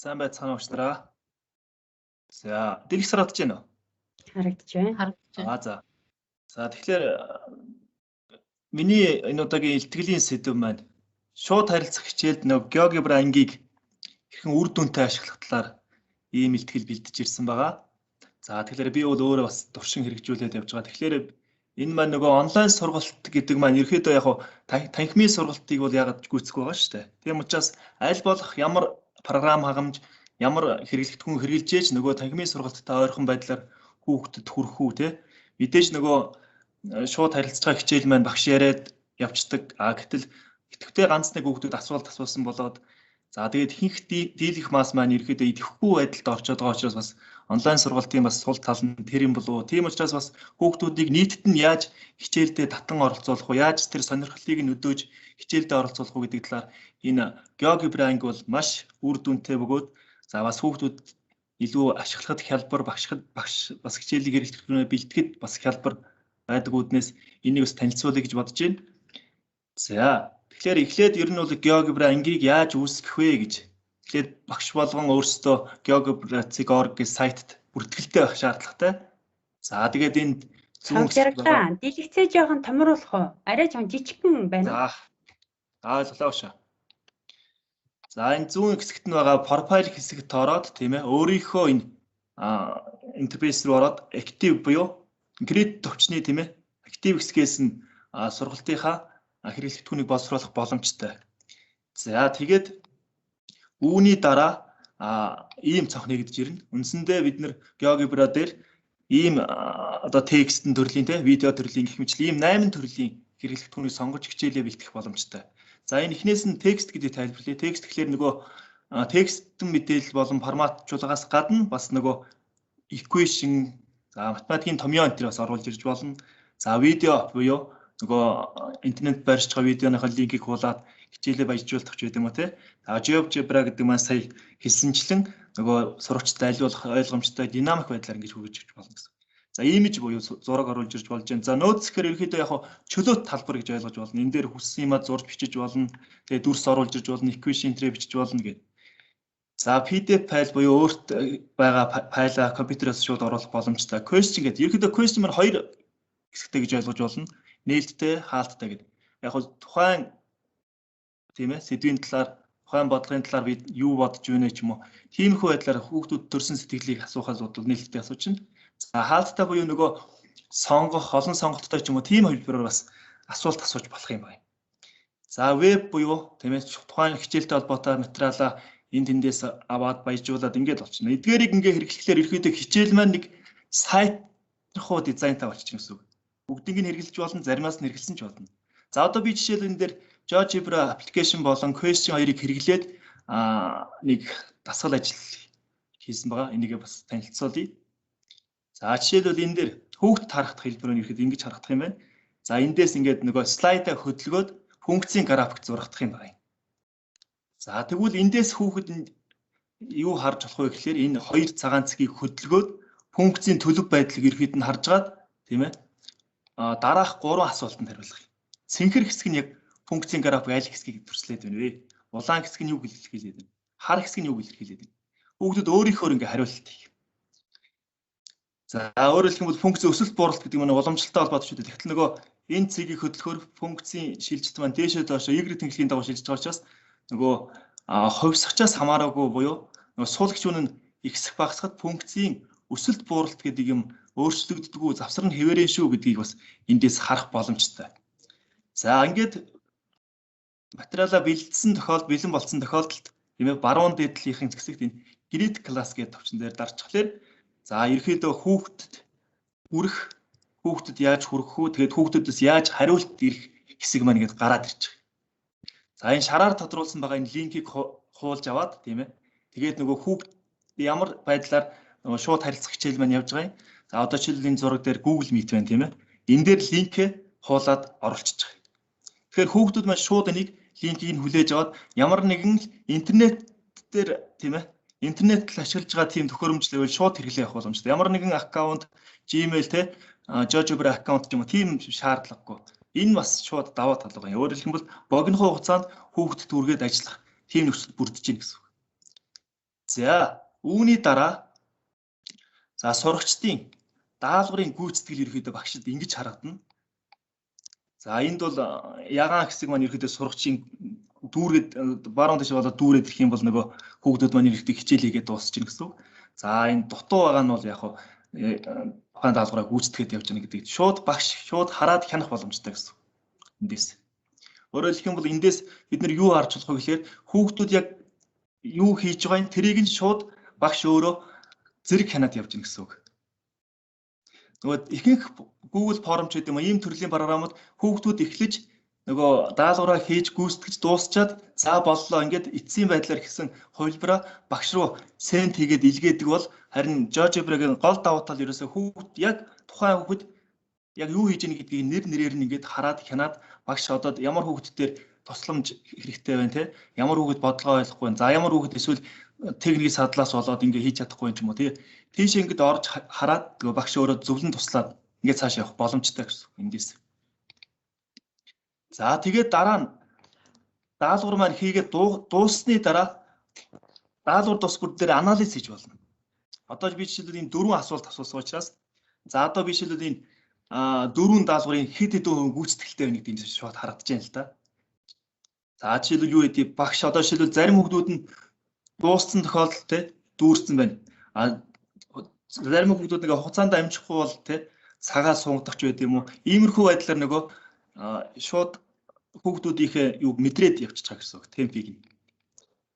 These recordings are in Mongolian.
Сайн байцгаана ууштраа. За, дэлгэх харагдаж байна уу? Харагдаж байна. За. За, тэгэхээр миний энэ удаагийн илтгэлийн сэдэв маань шууд харилцах хичээлд нэг GeoGebra ангийг хэрхэн үр дүнтэй ашиглах талаар ийм илтгэл бэлдэж ирсэн байгаа. За, тэгэхээр би бол өөрөө бас туршин хэрэгжүүлээд явж байгаа. Тэгэхээр энэ маань нөгөө онлайн сургалт гэдэг маань ерөөдөө яг танхимын сургалтыг бол яагаад гүйцэх байгаа шүү дээ. Тийм учраас аль болох ямар програм хагамж ямар хэрэглэгдэхүүн хэрэгжилж нөгөө танхимын сургалттай ойрхон байдлаар хүүхдэд хүрэх үү те мэдээж нөгөө шууд харилцаж байгаа хичээл маань багш яриад явцдаг. Гэтэл идэвхтэй ганц нэг хүүхдүүд асуулт асуусан болоод за тэгээд ихэнх дийлэх мас маань ерөөдөө идэвхгүй байдалд орчод байгаа учраас бас онлайн сургалтын бас сул тал нь тэр юм болов уу. Тийм учраас бас хүүхдүүдийг нийтэд нь яаж хичээлдээ татан оролцуулах вэ? Яаж тэр сонирхлыг нь өдөөж хичээлдээ оролцуулах вэ гэдэг талаар энэ GeoGebra анги бол маш үр дүнтэй бөгөөд за бас хүүхдүүд илүү ашиглахад хялбар багш бас хичээлийг хэрэглэхэд бэлтгэхэд бас хялбар байдаг үүднээс энийг бас танилцуулъя гэж бодож байна. За тэгэхээр эхлээд ер нь бол GeoGebra ангийг яаж үүсгэх вэ гэж. Тэгэхээр багш болгон өөрсдөө geogebra.org гэх сайтад бүртгэлтэй байх шаардлагатай. За тэгээд энд зүүн дэлгэцээ жоохон томруулах уу? Арай жоохон жижигхэн байна. За ойлголоо шээ. За энэ зүүн хэсэгт нь байгаа profile хэсэгт ороод тийм ээ өөрийнхөө энэ интерфейс рүү ороод active буюу create төвчний тийм ээ active хэсгээс нь сургалтынхаа хэрэглэгдэхүүнийг боловсруулах боломжтой. За тэгээд үүний дараа ийм цонх нэгдэж ирнэ. Үндсэндээ бид нэр GeoGebra дээр ийм одоо текстэн төрлийн тийм видео төрлийн гэх мэт ийм 8 төрлийн хэрэглэгдэхүүнийг сонгож хичээлээ бэлтгэх боломжтой. За энэ эхнээс нь текст гэдэг тайлбарлая. Текст гэхэлэр нөгөө текстэн мэдээлэл болон форматжуулгаас гадна бас нөгөө equation, за математикийн томьёо энэ бас оруулж ирж болно. За видео буюу нөгөө интернет барьж байгаа видеоныхоо линкийг хуулаад хичээлээ баяжуулах ч гэдэг юм уу те. GeoGebra гэдэг маань сая хэлсэнчлэн нөгөө сурагчтай айлуулах ойлгомжтой динамик байдлаар ингэж хөгжиж ирж болно гэсэн. За имиж буюу зураг оруулж ирж болж байна. За нөөц гэхээр ерөөдөө яг чөлөөт талбар гэж ойлгож болно. Энэ дээр хүссэн юмаа зурж бичиж болно. Тэгээ дүрс оруулж ирж болно, equation трэ бичиж болно гэдэг. За PDF файл буюу өөрт байгаа файлаа компьютероос шууд оруулах боломжтой. Question гэдэг. Ерөөдөө question маань хоёр хэсэгтэй гэж ойлгож болно. Нээлттэй, хаалттай гэдэг. Яг бол тухайн тийм ээ сэдвийн талаар, тухайн бодлогын талаар бид юу бодож байна ч юм уу. Тиймэрхүү байдлаар хүүхдүүд төрсэн сэтгэлийг асуухаас бодвол нээлттэй асууж байна. За хаалттай буюу нөгөө сонгох, олон сонголттой ч юм уу тийм хэлбэрээр бас асуулт асууж болох юм байна. За веб буюу тийм ээ тухайн хичээлтэй холбоотой материалаа энд тэндээс аваад баяжуулаад ингээд болчихно. Эдгээрийг ингээ хэрэглэхээр ерөөдөө хичээл маань нэг сайт руу дизайнтай болчихно гэсэн үг. Бүгдийг нь хэрэглэж болно, заримаас нь хэрэглэсэн ч болно. За одоо би жишээл энэ дээр GeoGebra application болон question 2-ыг хэрэглээд нэг дасгал ажил хийсэн байгаа. Энийг бас танилцуулъя. За жишээлбэл энэ дээр хүүхдэд харагдах хэлбэр нь ихэд ингэж харагдах юм байна. За эндээс ингээд нөгөө слайдаа хөдөлгөөд функцийн график зурагдах юм байна. За тэгвэл эндээс хүүхэд юу харж болох вэ гэхээр энэ хоёр цагаан цэгийг хөдөлгөөд функцийн төлөв байдлыг ихэд нь харж гаад тийм ээ дараах 3 асуултанд хариулах. Цэнхэр хэсэг нь яг функцийн график аль хэсгийг төрслээд байна вэ? Улаан хэсэг нь юу илэрхийлээд байна? Хар хэсэг нь юу илэрхийлээд байна? Хүүхдүүд өөрийнхөө ингээ хариулт хийх. За өөрөөр хэлбэл функцийн өсөлт бууралт гэдэг нь уламжлалтай холбоотой шүү дээ. Тэгтэл нөгөө энэ цэгийг хөдөлгөөр функцийн шилжилт маань дээшээ доошоо y тэнхлийн дагуу шилжиж байгаа учраас нөгөө хувьсгачаас хамаараагүй буюу нөгөө суулгч үнэ нь ихсэх багасхад функцийн өсөлт бууралт гэдэг юм өөрчлөгддөггүй завсар нь хэвээрээ шүү гэдгийг бас эндээс харах боломжтой. За ингээд материалаа бэлдсэн бэлэн болсон тохиолдолд тийм ээ баруун дээдлийнхэн зэксэгт энэ grid class гэдэг төвчөн дээр дарчихлаар за ерөөдөө хүүхдэд яаж хүрэх үү? Тэгээд хүүхдүүдээс яаж хариулт ирэх хэсэг маань ингээд гараад ирчих. За энэ шараар тодруулсан байгаа энэ линкийг хуулж аваад тийм ээ. Тэгээд нөгөө хүүхд ямар байдлаар нөгөө шууд харилцах хичээл маань явж байгаа юм. За одоо жишээлбэл энэ зураг дээр Google Meet байна тийм ээ. Энэ дээр линкээ хуулаад оруулчихж байгаа. Тэгэхээр хүүхдүүд маань шууд энийг линкийг нь хүлээж аваад ямар нэгэн интернет дээр тийм ээ интернет ашиглаж байгаа тийм төхөөрөмжлөөр шууд хэрэглээ авах боломжтой. Ямар нэгэн аккаунт, Gmail те GeoGebra аккаунт ч юм уу тийм шаардлагагүй. Энэ бас шууд даваа тал байгаа. Өөрөөр хэлбэл богино хугацаанд хүүхдэд түргээд ажиллах тийм нөхцөл бүрдэж байна гэсэн үг. За үүний дараа за сурагчдын даалгаврын гүйцэтгэл ерөөхдөө багшид ингэж харагдана. За энд бол ягаан хэсэг маань ерөөхдөө сурагчийн дүүргээд баруун дэш болоод дүүрээд ирэх юм бол нөгөө хүүхдүүд маань ерөөхдөө хичээл хийгээд дуусчихна гэсэн үг. За энэ дутуу байгаа нь бол яг хуу тухайн даалгавраа гүйцэтгээд явж байгаа гэдэг. Шууд багш шууд хараад хянах боломжтой гэсэн. Эндээс. Өөрөөр хэлэх юм бол эндээс бид нар юу харж болох вэ гэхээр хүүхдүүд яг юу хийж байгаа юм тэрийг нь шууд багш өөрөө зэрэг хянаад явж гин гэсэн үг. Нөгөө ихэнх Google Form ч гэдэг юм ийм төрлийн програмууд хүүхдүүд эхлэж нөгөө даалгавраа хийж гүйцэтгэж дуусчаад за боллоо ингээд эцсийн байдлаар гэсэн хувилбараа багш руу сент хийгээд илгээдэг бол харин GeoGebra-гийн гол давуу тал ерөөсөө хүүхд яг тухайн хүүхэд яг юу хийж ийн гэдгийг нэрээр нь ингээд хараад хянаад багш одоо ямар хүүхдүүдээр тусламж хэрэгтэй байна те ямар хүүхэд бодлогоо ойлгохгүй байна. За ямар хүүхэд эсвэл техникийн садлаас болоод ингээд хийж чадахгүй юм ч юм уу тий. Тийш ингээд орж хараад нөгөө багш өөрөө зөвлөн туслаад ингээд цааш явах боломжтой гэсэн эндээс. За тэгээд дараа нь даалгавар маань хийгээд дууссаны дараа даалгавар тус бүр дээр анализ хийж болно. Одоо би жишээлбэл энэ 4 асуулт асуусан учраас за одоо би жишээлбэл энэ 4 даалгаврын хэд хэдэн гүйцэтгэлтэй байна гэдгийг шууд харагдаж байна л да. За жишээлбэл юу гэдэг багш одоо жишээлбэл зарим хүүхдүүд нь дууссан тохиолдолд те дүүрсэн байна. Зарим хүүхдүүд нэг хугацаанд амжихгүй бол те цагаа сунгадах ч байд юм уу. Иймэрхүү байдлаар нөгөө шууд хүүхдүүдийнхээ юуг мэдрээд явчихж байгаа гэсэн үг темпийг нь.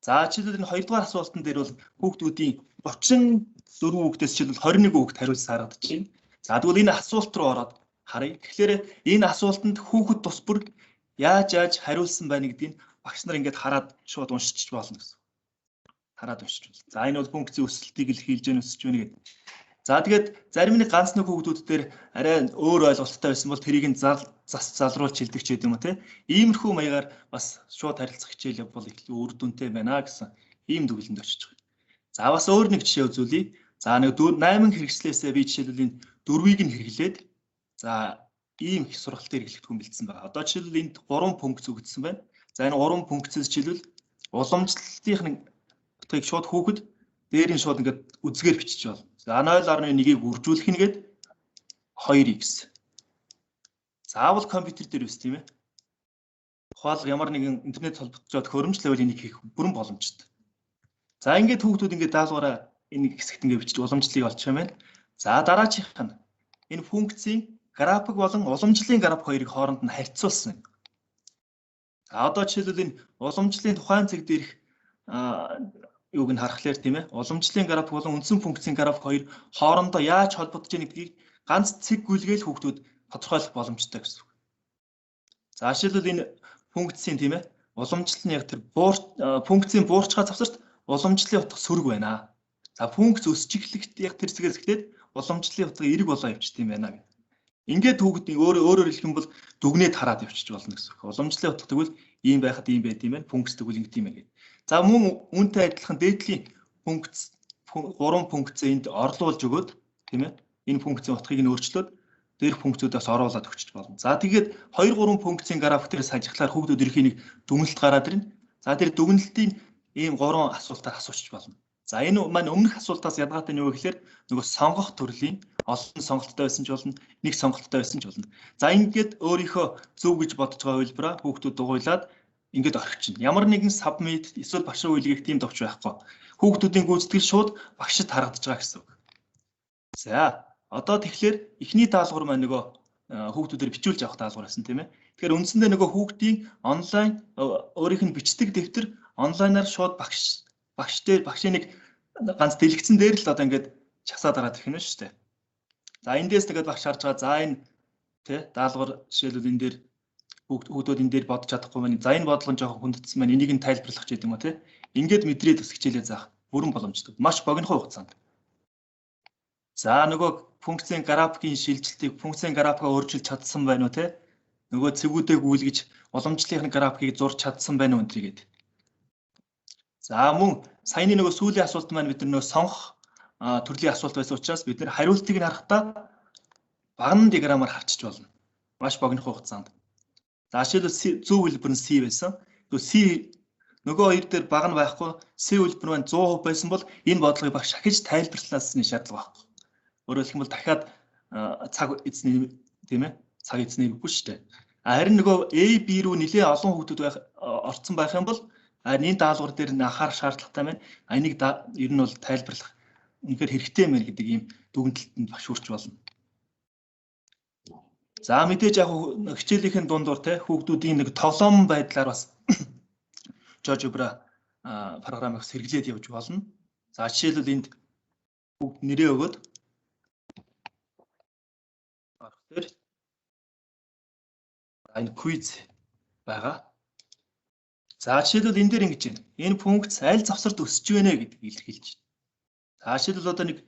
За жишээлбэл энэ 2 дугаар асуултан дээр бол хүүхдүүдийн 34 хүүхдээс жишээлбэл 21 хүүхд хариулсан харагдаж байна. За тэгвэл энэ асуулт руу ороод харъя. Тэгэхээр энэ асуултанд хүүхэд тус бүр яаж хариулсан байна гэдгийг багш нар ингээд хараад шууд уншиж болно гэсэн. Хараад уншиж болно. За энэ бол функцийн өсөлтийг илэрхийлж гэнэ өсөж гэнэ гэдэг. За тэгээд зарим нэг ганц нэг хүүхдүүд дээр арай өөр ойлголттой байсан бол тэрийг нь залруулж хэлдэг ч гэдэм юм те. Иймэрхүү маягаар бас шууд харилцах хичээл бол их үр дүнтэй байна гэсэн ийм дүгнэлтэнд очиж байгаа. За бас өөр нэг жишээ үзүүлье. За нэг 8 хэрэгслээсээ би жишээлбэл энэ 4-ийг нь хэрэглээд за ийм их сургалтыг хэрэглэхэд бэлдсэн байна. Одоо жишээлбэл энд 3 функц өгдсөн байна. За энэ 3 функцээс жишээлбэл уламжлалтын нутгийг шууд хүүхэд дээрийн шууд ингээд үзгээр бичиж байна. За 0.1-ийг үржүүлэх нэгэд 2x. Заавал компьютер дээр үс тийм ээ. Тухайл ямар нэгэн интернет холбогдоод хөрөмжлөл энийг хийх бүрэн боломжтой. За ингээд хүүхдүүд ингээд даалгавраа энэ хэсэгт ингээд бичиж уламжлалыг олж байгаа юм. За дараачих нь энэ функцийн график болон уламжлалын график хоёрыг хооронд нь харьцуулсан. За одоо жишээлбэл энэ уламжлалын тухайн цэг дээрх юуг нь харахлаар тийм ээ уламжлалын график болон үндсэн функцийн график хоёр хоорондоо яаж холбогдож байгааг гэдгийг ганц цэг гүйлгээл хүүхдүүд тодорхойлох боломжтой гэсэн үг. За жишээлбэл энэ функцийн тийм ээ уламжлал нь яг тэр функцийн буурчгаа завсарт уламжлалын утга сөрөг байна. За функц өсч эхлэхэд яг тэр зэгээс эхлээд уламжлалын утга эрг болоо явчихд юм байна гэх. Ингээд хүүхдийн өөрөөр хэлэх юм бол дүгнээд хараад явчих болно гэсэн үг. Уламжлалын утга тэгвэл ийм байхад ийм байт юм байна. Функц тэгвэл ингэ тийм байна. За мөн үүнтэй адилхан дээдлийн функц 3 функцээ энд орлуулж өгөөд тийм ээ энэ функцийн утгыг нь өөрчлөөд дээрх функцүүдээс оруулаад өгч болно. За тэгээд 2 3 функцийн график дээр сажихлаар хүүхдүүд ерхийн нэг дүгнэлт гараад ирнэ. За тэр дүгнэлтийн ийм 3 асуултаар асуучих болно. За энэ маань өмнөх асуултаас ядгаатай нь юу гэхээр нөгөө сонгох төрлийн олон сонголттой байсан ч болно, нэг сонголттой байсан ч болно. За ингээд өөрийнхөө зөв гэж бодож байгаа хувилбараа хүүхдүүд дугуйлаад ингээд орхичихно. Ямар нэгэн submit эсвэл багш руу илгээх тийм товч байхгүй. Хүүхдүүдийн гүйцэтгэл шууд багшид харагдаж байгаа гэсэн үг. За одоо тэгэхээр эхний даалгавар маань нөгөө хүүхдүүдээр бичүүлж авах даалгавар байсан тийм ээ. Тэгэхээр үндсэндээ нөгөө хүүхдийн онлайн өөрийнх нь бичдэг дэвтэр онлайнаар шууд багшийн нэг ганц дэлгэцэн дээр л одоо ингээд часаад гараад ирэх нь шүү дээ. За эндээс тэгээд багш харж байгаа. За энэ тий даалгавар жишээлбэл энэ дээр хүүхдүүд энэ дээр бодож чадахгүй байна. За энэ бодлого нь жоохон хүндэтсэн байна. Энийг нь тайлбарлах ч гэдэг юм уу тий. Ингээд мэдрээд өсөх хичээлээ заах бүрэн боломжтой. Маш богино хугацаанд. За нөгөө функцийн графикийн шилжилтийг функцийн графикаа өөрчилж чадсан байна уу тий. Нөгөө цэгүүдээ гүйлгэж уламжлалын графикийг зурж чадсан байна уу гэдгийг. За мөн саяны нөгөө сүүлийн асуулт маань бид нөгөө сонгох төрлийн асуулт байсан учраас бид нэр хариултыг нь харахтаа багахан диаграмаар харчиж болно. Маш богино хугацаанд. За жишээлбэл зөв хэлбэр нь C байсан. Тэгвэл C нөгөө хоёр дээр баг нь байхгүй C үлбэр маань 100% байсан бол энэ бодлогыг багш шахиж тайлбарласны шаардлага байхгүй. Өөрөөр хэлбэл дахиад цаг эзний тийм ээ цаг эзний үгүй шүү дээ. Харин нөгөө A B рүү нэлээд олон хүүхдүүд орцсон байх юм бол харин энэ даалгавар дээр анхаарах шаардлагатай байна. Энийг ер нь бол тайлбарлах үнэхээр хэрэгтэй мэр гэдэг ийм дүгнэлтэнд багш хүрч болно. За мэдээж яг хичээлийн дундуур те хүүхдүүдийн нэг тоглоом байдлаар бас GeoGebra програмыг сэргэлээд явж болно. За жишээлбэл энд бүгд нэрээ өгөөд тэгэхээр энэ quiz байгаа. За жишээлбэл энэ дээр ингэж байна. Энэ функц аль завсарт өсөж байна гэдгийг илэрхийлж байна. За жишээлбэл одоо нэг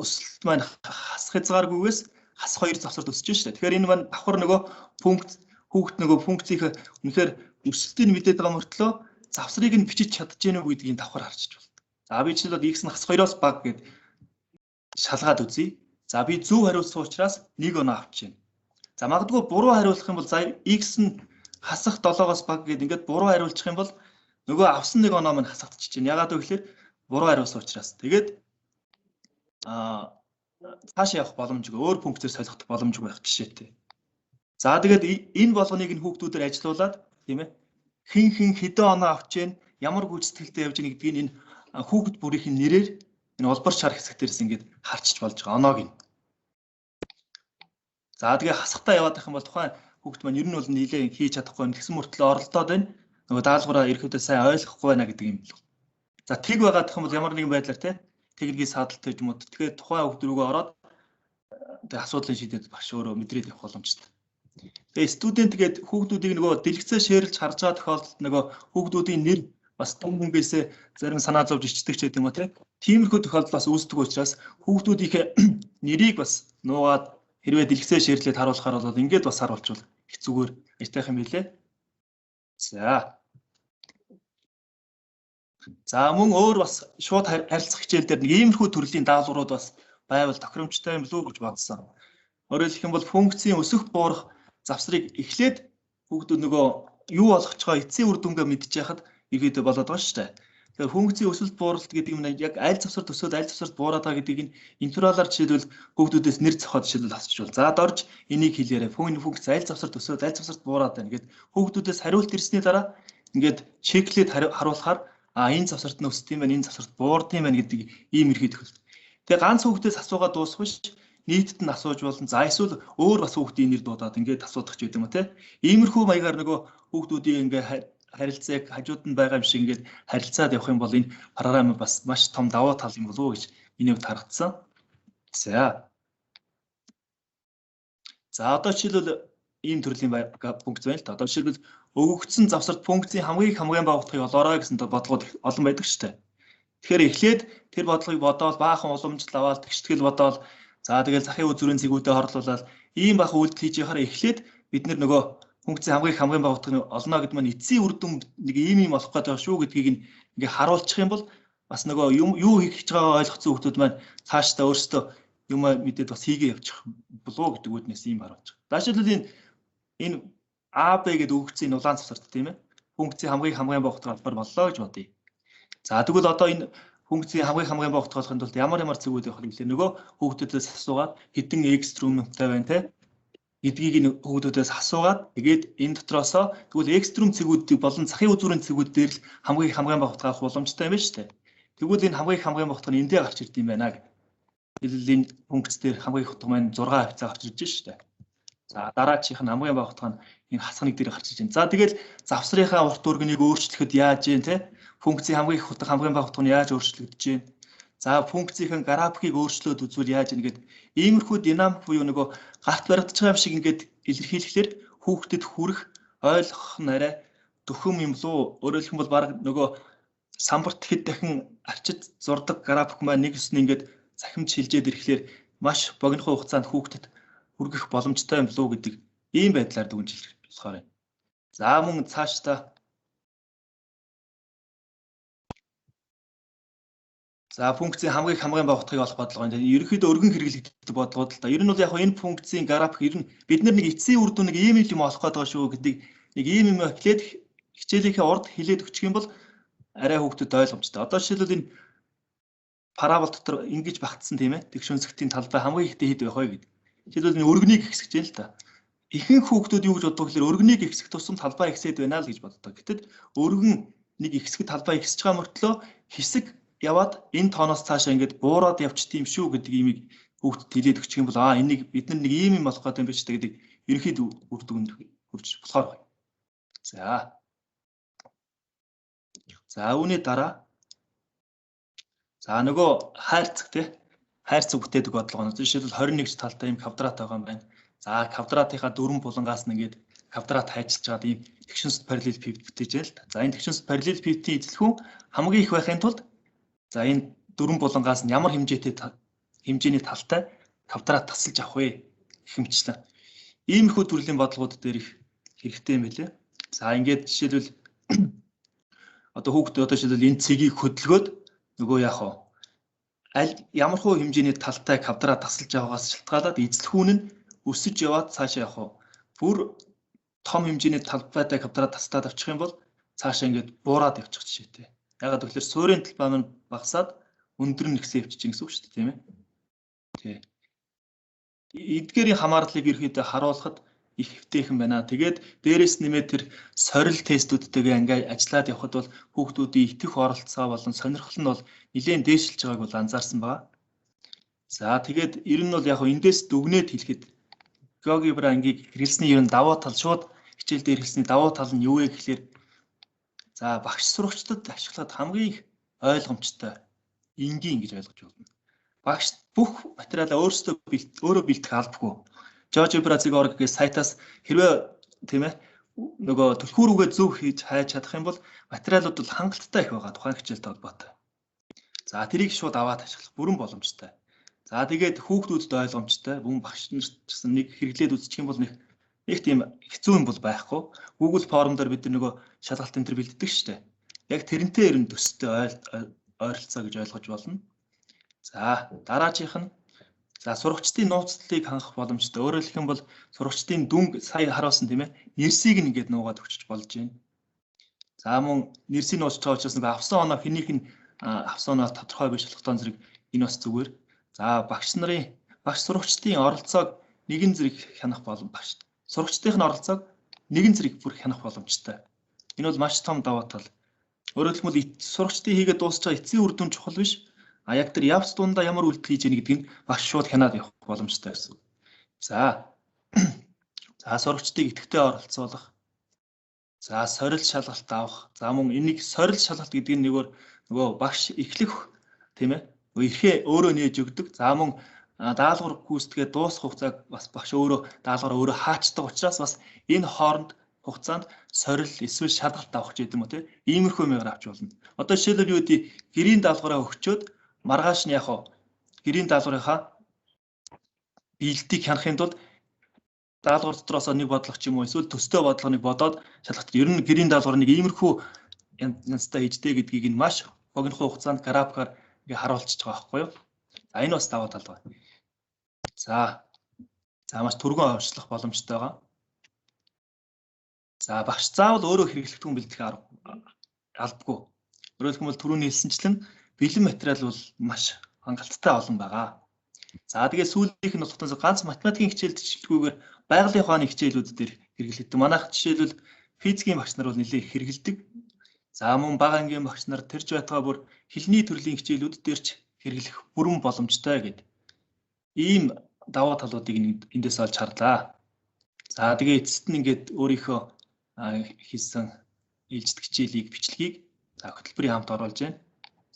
өсөлт маань хасах хязгааргүйгээс хас 2 завсарт өсөж байна шүү дээ. Тэгэхээр энэ маань давхар нөгөө функц хүүхд нөгөө функцийн үнэхээр өсөлтийг мэдээд байгаа мөртлөө завсрыг нь бичиж чадж гэнэ үү гэдгийг давхар харж байна. За би жишээлбэл x нь хас 2-оос бага гэд шалгаад үзье. За би зөв хариулсан учраас 1 оноо авч байна. За магадгүй буруу хариулах юм бол за x нь хасах 7-оос бага гэд ингээд буруу хариулчих юм бол нөгөө авсан 1 оноо маань хасагдчихж байна. Ягаад вэ гэхээр буруу хариулсан учраас. Тэгээд цааш явах боломжгүй өөр функцээр солихдох боломжгүй байх жишээтэй. За тэгээд энэ болгоныг нь хүүхдүүдээр ажилуулад тийм ээ хин хэдэн оноо авч जैन ямар гүйцэтгэлтэй явж байгааг гэдгийг энэ хүүхэд бүрийн нэрээр энэ олбор шар хэсэгтэрс ингээд харчиж болж байгаа оноог нь. За тэгээ хасахтаа яваад байх юм бол тухайн хүүхэд маань ер нь бол нийлээ хийж чадахгүй гэсэн мөртлөө оролдоод байна. Нөгөө даалгавраа ерөөдөө сайн ойлгохгүй байна гэдэг юм л. За тэг байгаад байх юм бол ямар нэгэн байдлаар те техникийн саадалтай юм уу. Тэгэхээр тухайн хүүхд рүүгээ ороод тэгээ асуудлыг шийдээд багш өөрөө мэдрээд явах боломжтой. Тэгээ студент гээд хүүхдүүдийг нөгөө дэлгэцээ шеэрлж харж байгаа тохиолдолд нөгөө хүүхдүүдийн нэр бас том хүнгээсээ зарим санаа зовж ичдэг ч гэдэг юм уу тиймэрхүү тохиолдол бас үүсдэг учраас хүүхдүүдийнхээ нэрийг бас нуугаад хэрвээ дэлгэцээ шеэрлээд харуулахаар бол ингээд бас харуулчвал их зүгээр ярьтайх юм билээ. За мөн өөр бас шууд харилцах хичээл дээр нэг иймэрхүү төрлийн даалгаврууд бас байвал тохиромжтой юм болов уу гэж бодсон. Өөрөөр хэлэх юм бол функцийн өсөх буурах завсрыг эхлээд хүүхдүүд нөгөө юу болгоцгоо эцсийн үр дүнгээ мэдчихэхэд ихэд болоод байгаа шүү дээ. Тэгэхээр функцийн өсөлт бууралт гэдэг нь яг аль завсарт өсөөд аль завсарт буураад байгаа гэдгийг интервалаар жишээлбэл хүүхдүүдээс нэр зохиод жишээлбэл асуучвал за дорж энийг хэлээрэй. Функц аль завсарт өсөөд аль завсарт буураад байна гэд хүүхдүүдээс хариулт ирсний дараа ингээд чеклээд харуулахаар энэ завсарт нь өсдөг юм байна, энэ завсарт буурдаг юм байна гэдэг ийм эрхийг төгөлд. Тэгээ ганц хүүхдээс асуугаад дуусах биш нийтэд нь асууж болно. За эсвэл өөр бас хүүхдийн нэр дуудаад ингээд асуудах ч гэдэг юм те. Иймэрхүү маягаар нөгөө хүүхдүүдийн ингээд харилцааг хажууд нь байгаа юм шиг ингээд харилцаад явах юм бол энэ програм бас маш том давуу тал юм болов уу гэж миний хувьд харагдсан. За одоо жишээлбэл ийм төрлийн функц байна л да. Одоо жишээлбэл өгөгдсөн завсарт функцийн хамгийн бага утгыг олоорой гэсэн бодлогод олон байдаг шүү дээ. Тэгэхээр эхлээд тэр бодлогыг бодоол баахан уламжлал аваад тэгштгэл бодоол за тэгэл захын үзүүрийн цэгүүдэд хорлуулаад ийм бах үйлдэл хийж яхаар эхлээд бид нөгөө функцийн хамгийн бага утгыг олно гэдэг маань эцсийн үр дүн нэг ийм болох гэдэг шүү гэдгийг ингээ харуулчих юм бол бас нөгөө юу хийж байгаагаа ойлгоцсон хүмүүс маань цаашдаа өөрсдөө юм мэдээд бас хийгээ явчих болов гэдэг үүднээс ийм харуулж байгаа. Жишээлбэл энэ А Б гэдэг өгөгдсөн улаан завсарт тийм ээ функцийн хамгийн бага утгаар албаар боллоо гэж бодъё. За тэгвэл одоо энэ функцийн хамгийн бага утгаар олохын тулд ямар цэгүүд явах юм бэ? Нөгөө хүүхдүүдээс асуугаад хэдэн экструмтай байна те гэдгийг нь хүүхдүүдээс асуугаад тэгээд энэ дотроосоо тэгвэл экструм цэгүүдийг болон захын үзүүрийн цэгүүд дээр л хамгийн бага утгаар авах боломжтой юм байна шүү дээ. Тэгвэл энэ хамгийн бага утгаар эндээ гарч ирд юм байна гэх. Хэлбэл энэ функц дээр хамгийн их утга маань 6 хавцаа гарч ирж шүү дээ. За дараачих нь хамгийн бага утга нь энэ хасах нэг дээр гарч ирж байна. За тэгэл завсрынхаа урт өргөнийг өөрчлөхөд яаж юм те функцийн хамгийн бага утга нь яаж өөрчлөгдөж байна. За функцийн графикийг өөрчлөөд үзвэл яаж ийм гэдэг иймэрхүү динамик буюу нөгөө гарт баригдаж байгаа юм шиг ингээд илэрхийлэхлээр хүүхдэд хүрэх ойлгох нь арай дөхөм юм лөө. Өөрөөр хэлбэл баг нөгөө самбарт хэд дахин арчид зурдаг график маань нэг өснө ингээд захимж шилжээд ирэхлээр маш богино хугацаанд хүүхдэд хүргэх боломжтой юм лөө гэдэг ийм байдлаар дүгнжил болохоор байна. За мөн цаашдаа за функцийн хамгийн бага утгыг олох бодлого энэ ерөнхийдөө өргөн хэрэглэгддэг бодлогод л да. Ер нь бол яг энэ функцийн график ер нь бид нар нэг эцсийн үр дүн нэг ийм юм олох гэдэг шүү гэдэг нэг ийм юм эхлээд хичээлийнхээ урд хэлээд өгчих юм бол арай хүүхдүүд ойлгомжтой. Одоо жишээлбэл энэ парабол дотор ингэж багтсан тийм ээ. Тэгш өнсгтийн талбай хамгийн ихтэй хэд байх вэ гэдэг. Жишээлбэл энэ өргөнийг ихсгэж байна л та. Ихэнх хүүхдүүд юу гэж боддог гэхээр өргөнийг ихсэх тусам талбай ихсээд байна л гэж боддог. Гэтэл өргөн нэг ихсэх талбай ихсэж байгаа мөртлөө хэсэг яваад энэ тооноос цаашаа ингэж буураад явчих тийм шүү гэдэг имийг хүүхдэд хэлээд өгчих юм бол энийг бид нар нэг ийм юм болох гэдэг юм биш үү гэдэг ерөнхийд үр дүнд хүрч болохоор байна. За үүний дараа нөгөө хайрцаг тий хайрцаг бүтээдэг бодлого нь жишээлбэл 21 талтай юм квадрат байгаа юм байна. За квадратынхаа дөрвөн булангаас нь ингээд квадрат хайчилж байгаа ийм тэгшинс параллел пивот бүтээж байна л та. За энэ тэгшинс параллел пивотын эзлэхүүн хамгийн их байхын тулд за энэ дөрвөн булангаас нь ямар хэмжээний талтай квадрат тасалж авах вэ гэх мэтчлэн. Иймэрхүү төрлийн бодлогууд дээр их хэрэгтэй юм билээ. За ингээд жишээлбэл одоо хүүхдээ жишээлбэл энэ цэгийг хөдөлгөөд нөгөө яах вэ? Аль ямархуу хэмжээний талтай квадрат тасалж авахаас шалтгаалаад эзлэхүүн нь өсөж яваад цаашаа явах уу? Бүр том хэмжээний талбайтай квадрат тасалаад авчих юм бол цаашаа ингээд буураад явчих жишээтэй. Ягаад гэвэл суурийн талбай нь багасаад өндөр нь ихсээ явчих гэсэн үг шүү дээ, тийм ээ. Тий. Эдгээрийн хамаарлыг ерөөдөө харуулхад их хэвтэйхэн байна. Тэгээд дээрээс нэмээд тэр сорил тестүүдтэйгээ ингээд ажиллаад явхад бол хүүхдүүдийн итгэх оролцоо болон сонирхол нь бол нэлээд дээшилж байгааг бол анзаарсан байгаа. За тэгээд ер нь бол яг эндээс дүгнээд хэлэхэд геогебра ангийг хэрэглэсний ер нь давуу тал шууд хичээл дээр хэлсний давуу тал нь юу вэ гэхээр за багш сурагчдад ашиглаад хамгийн их ойлгомжтой энгийн гэж ойлгож байна. Багш бүх материалаа өөрөө бэлтгэх албагүй. GeoGebra.org гэх сайтаас хэрвээ тийм ээ нөгөө түлхүүр рүүгээ зөв хийж хайж чадах юм бол материалууд бол хангалттай их байгаа тухайн хичээлтэй холбоотой. За тэрийг шууд аваад ашиглах бүрэн боломжтой. За тэгээд хүүхдүүдэд ойлгомжтой бүхэн багш нарт ч гэсэн нэг хэрэглээд үзчих юм бол нэг тийм хэцүү юм бол байхгүй. Google Form дээр бид нөгөө шалгалт энэ төр бэлддэг шүү дээ. Яг тэрнтэй ерэн төстэй ойролцоо гэж ойлгож болно. За дараагийнх нь за сурагчдын нууцлалыг хангах боломжтой. Өөрөөр хэлэх юм бол сурагчдын дүнг сая харуулсан тийм ээ. Нэрсийг нь ингээд нуугаад өгчөж болж байна. За мөн нэрсийг нууцж байгаа учраас нэг авсан оноо хэнийх нь авсан оноо тодорхой биш болох зэрэг энэ бас зүгээр. За багш сурагчдын оролцоог нэгэн зэрэг хянах боломжтой. Сурагчдын оролцоог нэгэн зэрэг бүр хянах боломжтой. Энэ бол маш том давуу тал. Өөрөөр хэлбэл сурагчдын хийгээд дуусч байгаа эцсийн үр дүн чухал биш. Яг тэр явц дундаа ямар үйлдэл хийж яах гэдгийг багш шууд хянаад явах боломжтой гэсэн. За сурагчдыг идэвхтэй оролцуулах. За сорил шалгалт авах. За мөн энийг сорил шалгалт гэдэг нь нөгөө багш эхлэх тийм ээ. Эрхээ өөрөө нээж өгдөг. За мөн даалгавар гүйцэтгээ дуусах хугацааг бас багш өөрөө даалгавраа өөрөө хаачдаг учраас бас энэ хооронд хугацаанд сорил эсвэл шалгалт авах гэдэг юм уу тийм. Иймэрхүү маягаар авч болно. Одоо жишээлбэл юу гэдэг гэрийн даалгавраа өгчөөд маргааш нь яг гэрийн даалгаврынхаа биелэлтийг хянахын тулд даалгавар дотроос нэг бодлого ч юм уу эсвэл төстэй бодлогыг бодоод шалгалт. Ер нь гэрийн даалгаврыг иймэрхүү янзтай хийжтэй гэдгийг нь маш богино хугацаанд графикаар ингээ харуулчихж байгаа байхгүй юу? За энэ бас давуу тал байна. За маш түргэн онцлох боломжтой байгаа. За багш заавал өөрөө хэрэглэгдэхүүн бэлтгэх албагүй. Өөрөөр хэлбэл түрүүний хэлсэнчлэн бэлэн материал бол маш хангалттай олон байгаа. За тэгээд сүүлийнх нь болохоос ганц математикийн хичээлд чиглэлгүйгээр байгалийн ухааны хичээлүүд дээр хэрэглэдэг. Манайх жишээлбэл физикийн багш нар бол нэлээд хэрэглэдэг. За мөн бага ангийн багш нар тэрж байтугай бүр хэлний төрлийн хичээлүүд дээр ч хэрэглэх бүрэн боломжтой гэдэг. Ийм давуу талуудыг эндээс олж харлаа. За тэгээд эцэст нь ингээд өөрийнхөө хийсэн ээлжид хичээлийг бичлэгийг хөтөлбөрийн хамт оруулж байна.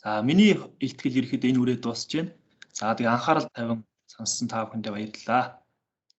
За миний илтгэл ерөөхдөө энэ үрээ дуусж байна. За тэгээ анхаарал тавин сонссон та бүхэндээ баярлалаа.